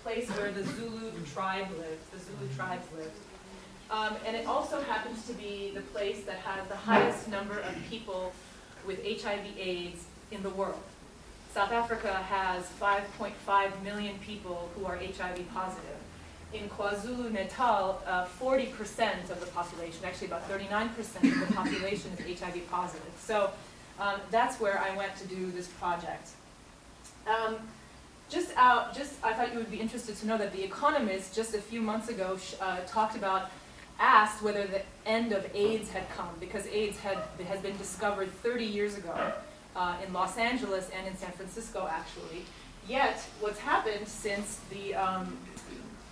place where the Zulu tribe lived, the Zulu tribes lived. And it also happens to be the place that has the highest number of people with HIV/AIDS in the world. South Africa has 5.5 million people who are HIV positive. In KwaZulu-Natal, 40% of the population, actually about 39% of the population is HIV positive. So that's where I went to do this project. I thought you would be interested to know that The Economist just a few months ago asked whether the end of AIDS had come, because AIDS has been discovered 30 years ago in Los Angeles and in San Francisco, actually. Yet, what's happened since the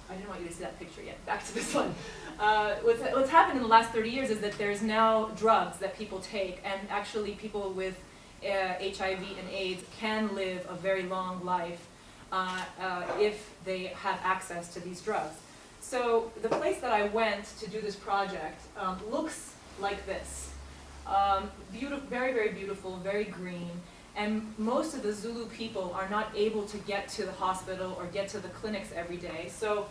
I didn't want you to see that picture yet. Back to this one. What's happened in the last 30 years is that there's now drugs that people take, and actually people with HIV and AIDS can live a very long life if they have access to these drugs. So the place that I went to do this project looks like this. Beautiful, very, very beautiful, very green. And most of the Zulu people are not able to get to the hospital or get to the clinics every day. So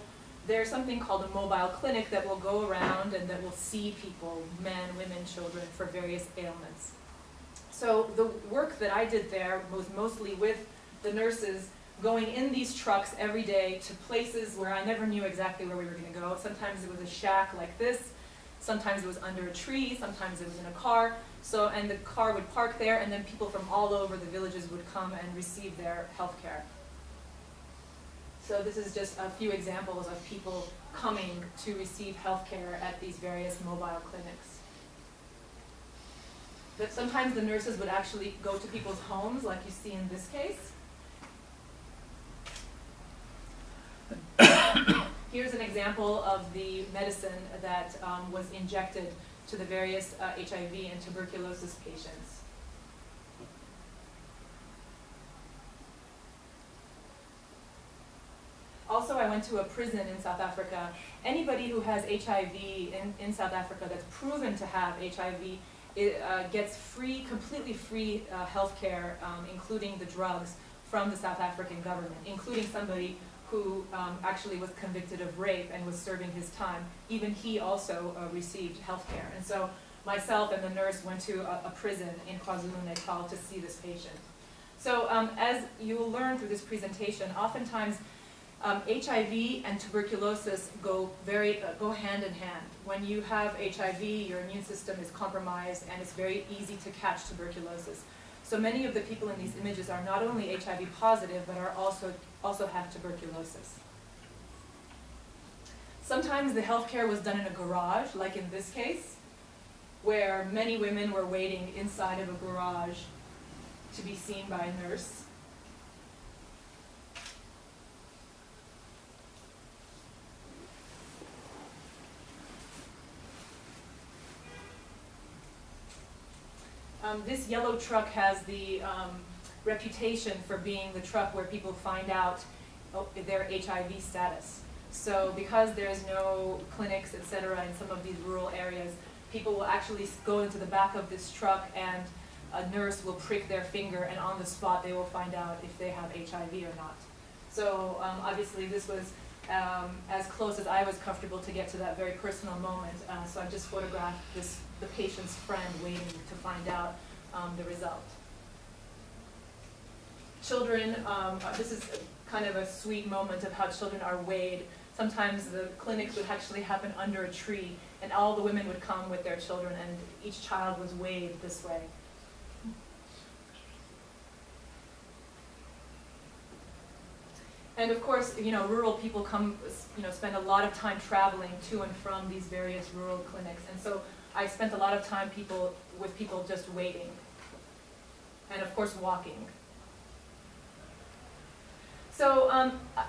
there's something called a mobile clinic that will go around and that will see people, men, women, children, for various ailments. So the work that I did there was mostly with the nurses going in these trucks every day to places where I never knew exactly where we were going to go. Sometimes it was a shack like this. Sometimes it was under a tree. Sometimes it was in a car. And the car would park there, and then people from all over the villages would come and receive their health care. So this is just a few examples of people coming to receive health care at these various mobile clinics. But sometimes the nurses would actually go to people's homes, like you see in this case. Here's an example of the medicine that was injected to the various HIV and tuberculosis patients. Also, I went to a prison in South Africa. Anybody who has HIV in South Africa that's proven to have HIV gets completely free health care, including the drugs, from the South African government, including somebody who actually was convicted of rape and was serving his time. Even he also received health care. And so myself and the nurse went to a prison in KwaZulu-Natal to see this patient. So as you will learn through this presentation, oftentimes HIV and tuberculosis go hand in hand. When you have HIV, your immune system is compromised, and it's very easy to catch tuberculosis. So many of the people in these images are not only HIV positive, but are also have tuberculosis. Sometimes the healthcare was done in a garage, like in this case, where many women were waiting inside of a garage to be seen by a nurse. This yellow truck has the reputation for being the truck where people find out their HIV status. So because there's no clinics, etc., in some of these rural areas, people will actually go into the back of this truck, and a nurse will prick their finger, and on the spot they will find out if they have HIV or not. So obviously this was as close as I was comfortable to get to that very personal moment. So I just photographed the patient's friend waiting to find out the result. Children, this is kind of a sweet moment of how children are weighed. Sometimes the clinics would actually happen under a tree, and all the women would come with their children, and each child was weighed this way. And of course, rural people spend a lot of time traveling to and from these various rural clinics. And so I spent a lot of time with people just waiting. And of course, walking. So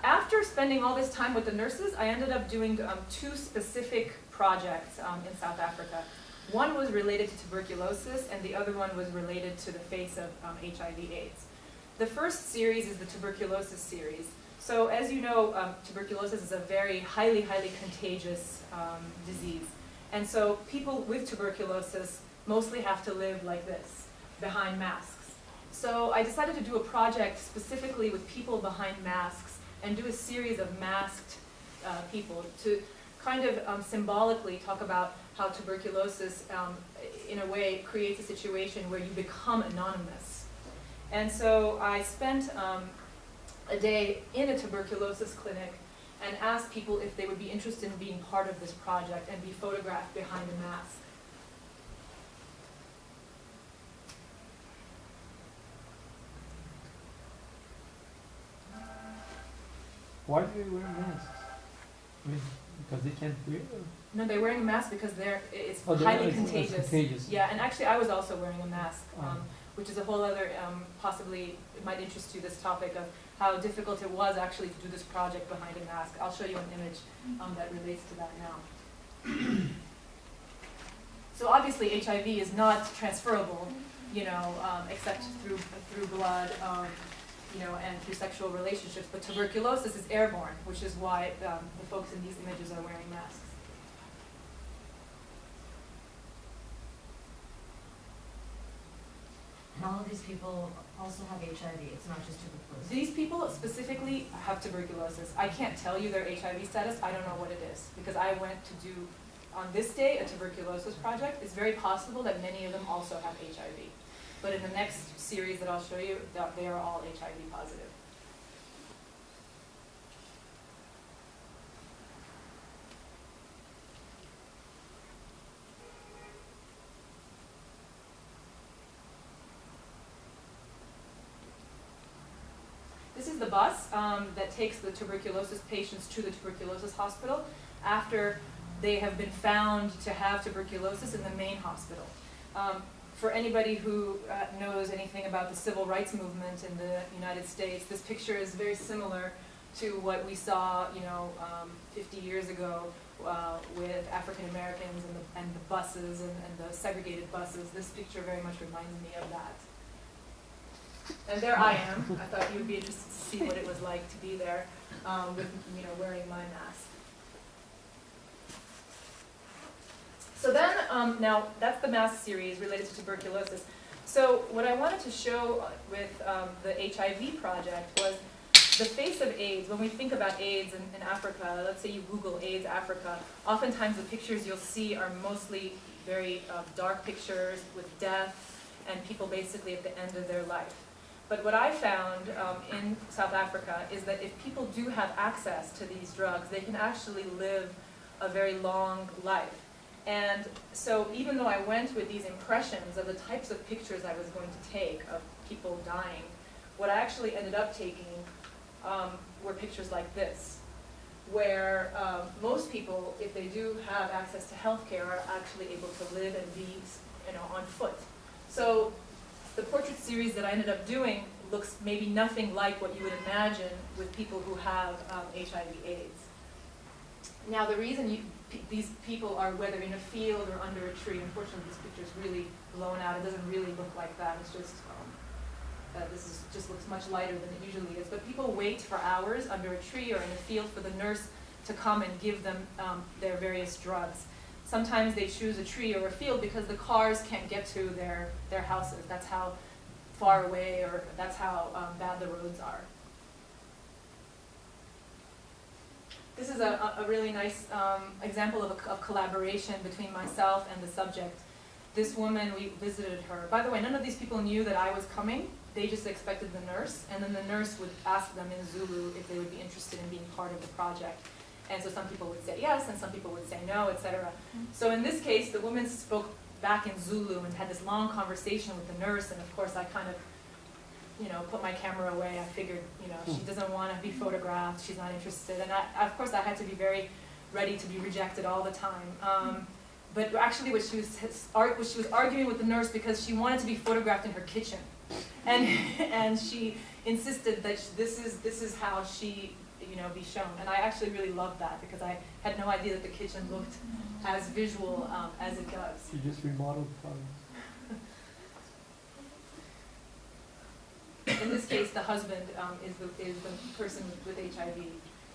after spending all this time with the nurses, I ended up doing two specific projects in South Africa. One was related to tuberculosis, and the other one was related to the face of HIV/AIDS. The first series is the tuberculosis series. So as you know, tuberculosis is a very highly contagious disease. And so people with tuberculosis mostly have to live like this, behind masks. So I decided to do a project specifically with people behind masks and do a series of masked people to kind of symbolically talk about how tuberculosis, in a way, creates a situation where you become anonymous. And so I spent a day in a tuberculosis clinic and asked people if they would be interested in being part of this project and be photographed behind a mask. Why do they wear masks? I mean, because they can't breathe? Or? No, they're wearing a mask because it's Oh, highly it's contagious. Contagious. Yeah, and actually I was also wearing a mask, which is a whole other, possibly, it might interest you, this topic of how difficult it was actually to do this project behind a mask. I'll show you an image that relates to that now. So obviously HIV is not transferable, you know, except through blood, you know, and through sexual relationships. But tuberculosis is airborne, which is why the folks in these images are wearing masks. And all of these people also have HIV, it's not just tuberculosis. These people specifically have tuberculosis. I can't tell you their HIV status, I don't know what it is, because I went to do, on this day, a tuberculosis project. It's very possible that many of them also have HIV. But in the next series that I'll show you, they are all HIV positive. This is the bus that takes the tuberculosis patients to the tuberculosis hospital after they have been found to have tuberculosis in the main hospital. For anybody who knows anything about the civil rights movement in the United States, this picture is very similar to what we saw, you know, 50 years ago with African Americans and the buses and the segregated buses. This picture very much reminds me of that. And there I am. I thought you would be interested to see what it was like to be there with, you know, wearing my mask. So then, now that's the mask series related to tuberculosis. So what I wanted to show with the HIV project was the face of AIDS. When we think about AIDS in Africa, let's say you Google AIDS Africa, oftentimes the pictures you'll see are mostly very dark pictures with death and people basically at the end of their life. But what I found in South Africa is that if people do have access to these drugs, they can actually live a very long life. And so even though I went with these impressions of the types of pictures I was going to take of people dying, what I actually ended up taking were pictures like this, where most people, if they do have access to healthcare, are actually able to live and be, you know, on foot. So the portrait series that I ended up doing looks maybe nothing like what you would imagine with people who have HIV/AIDS. Now the reason these people are, whether in a field or under a tree, unfortunately this picture is really blown out. It doesn't really look like that. It's just, just looks much lighter than it usually is. But people wait for hours under a tree or in a field for the nurse to come and give them their various drugs. Sometimes they choose a tree or a field because the cars can't get to their houses. That's how far away, or that's how bad the roads are. This is a really nice example of a collaboration between myself and the subject. This woman, we visited her. By the way, none of these people knew that I was coming. They just expected the nurse, and then the nurse would ask them in Zulu if they would be interested in being part of the project. And so some people would say yes, and some people would say no, etc. So in this case, the woman spoke back in Zulu and had this long conversation with the nurse, and of course I kind of, you know, put my camera away. I figured, you know, she doesn't want to be photographed, she's not interested. And of course I had to be very ready to be rejected all the time. But actually what she was arguing with the nurse because she wanted to be photographed in her kitchen. And she insisted that this is how she, you know, be shown. And I actually really loved that because I had no idea that the kitchen looked as visual as it does. You just remodeled probably. In this case, the husband is the person with HIV.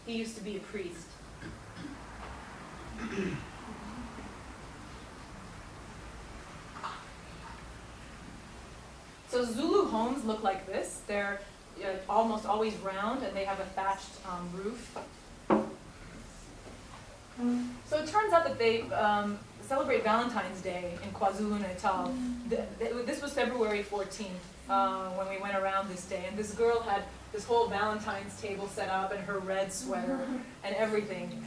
He used to be a priest. So Zulu homes look like this. They're almost always round, and they have a thatched roof. So it turns out that they celebrate Valentine's Day in KwaZulu-Natal. This was February 14th when we went around this day, and this girl had this whole Valentine's table set up and her red sweater and everything,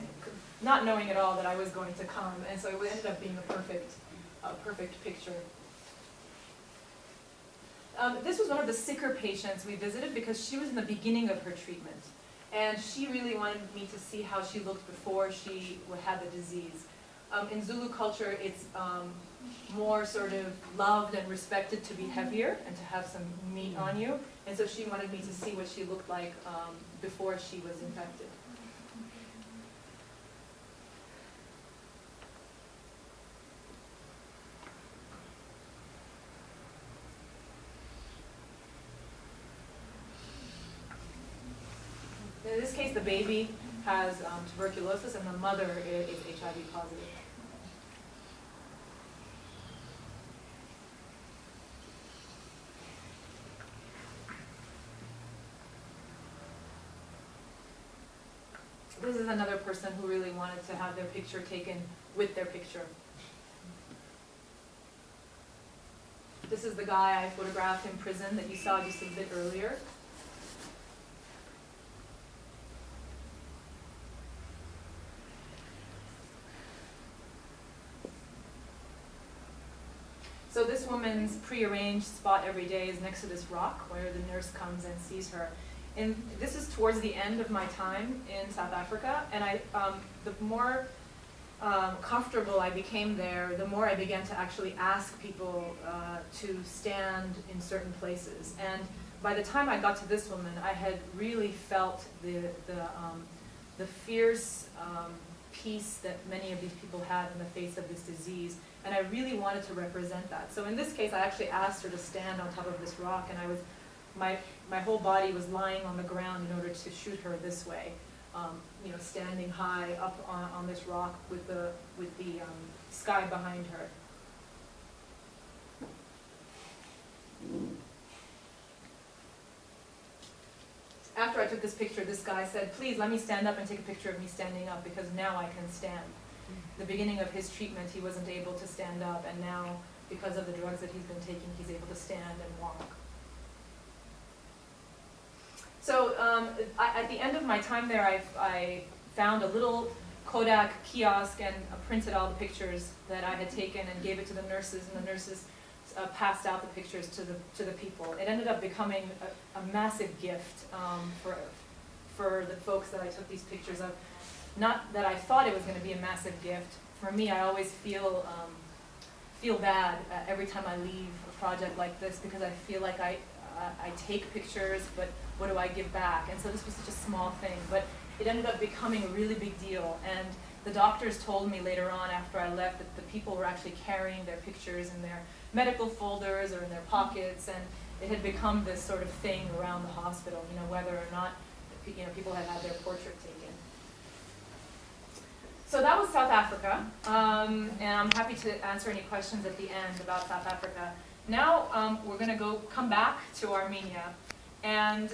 not knowing at all that I was going to come, and so it ended up being a perfect picture. This was one of the sicker patients we visited because she was in the beginning of her treatment. And she really wanted me to see how she looked before she had the disease. In Zulu culture, it's more sort of loved and respected to be heavier and to have some meat on you. And so she wanted me to see what she looked like before she was infected. In this case, the baby has tuberculosis and the mother is HIV positive. This is another person who really wanted to have their picture taken with their picture. This is the guy I photographed in prison that you saw just a bit earlier. So this woman's prearranged spot every day is next to this rock where the nurse comes and sees her. And this is towards the end of my time in South Africa, and the more comfortable I became there, the more I began to actually ask people to stand in certain places. And by the time I got to this woman, I had really felt the fierce peace that many of these people had in the face of this disease, and I really wanted to represent that. So in this case, I actually asked her to stand on top of this rock, and my whole body was lying on the ground in order to shoot her this way, standing high up on this rock with the sky behind her. After I took this picture, this guy said, "Please let me stand up and take a picture of me standing up because now I can stand." The beginning of his treatment, he wasn't able to stand up, and now, because of the drugs that he's been taking, he's able to stand and walk. So at the end of my time there, I found a little Kodak kiosk and printed all the pictures that I had taken and gave it to the nurses, and the nurses passed out the pictures to the people. It ended up becoming a massive gift for the folks that I took these pictures of. Not that I thought it was going to be a massive gift. For me, I always feel bad every time I leave a project like this because I feel like I take pictures, but what do I give back? And so this was such a small thing, but it ended up becoming a really big deal. And the doctors told me later on after I left that the people were actually carrying their pictures in their medical folders or in their pockets, and it had become this sort of thing around the hospital, whether or not people had had their portrait taken. So that was South Africa, and I'm happy to answer any questions at the end about South Africa. Now we're going to come back to Armenia, and